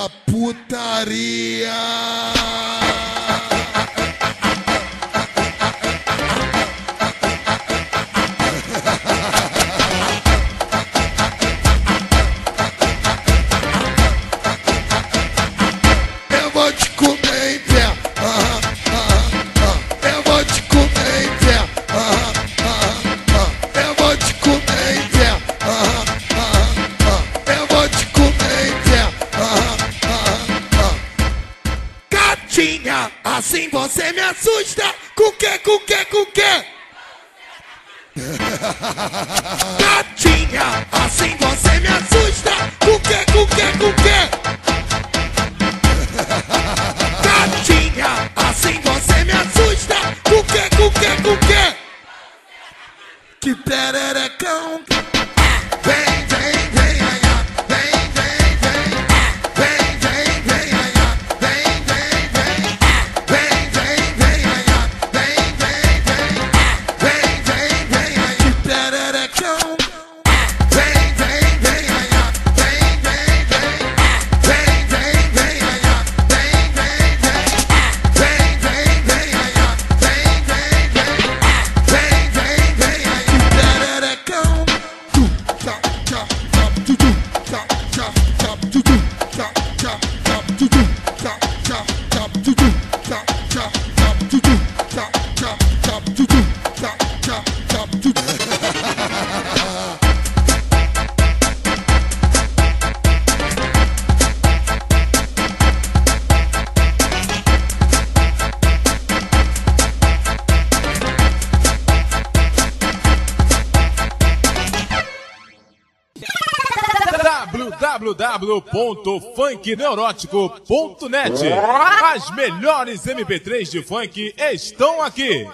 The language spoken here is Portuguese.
da putaria. Eu vou te comer em pé. Eu vou te comer em pé. Eu vou te comer em pé. Eu vou te comer em pé. Gatinha, assim você me assusta. Com que, com que, com que? Gatinha, assim você me assusta. Com que, com que, com que? Gatinha, assim você me assusta. Com que, com que, com que? Que pererecão. Vem, vem, vem, aiá. Vem, vem, vem. Vem, vem, vem, aiá. Vem, vem, vem. Vem, vem, vem, aiá. Vem, vem, vem. Vem, vem, vem, aiá. Que pererecão. Vem, vem, vem, aiá. Vem, vem, vem. Vem, vem, vem, aiá. Vem, vem, vem. Vem, vem, vem, aiá. Vem, vem, vem. Vem, vem, vem, aiá. Que pererecão. www.funkneurótico.net. As melhores MP3 de funk estão aqui.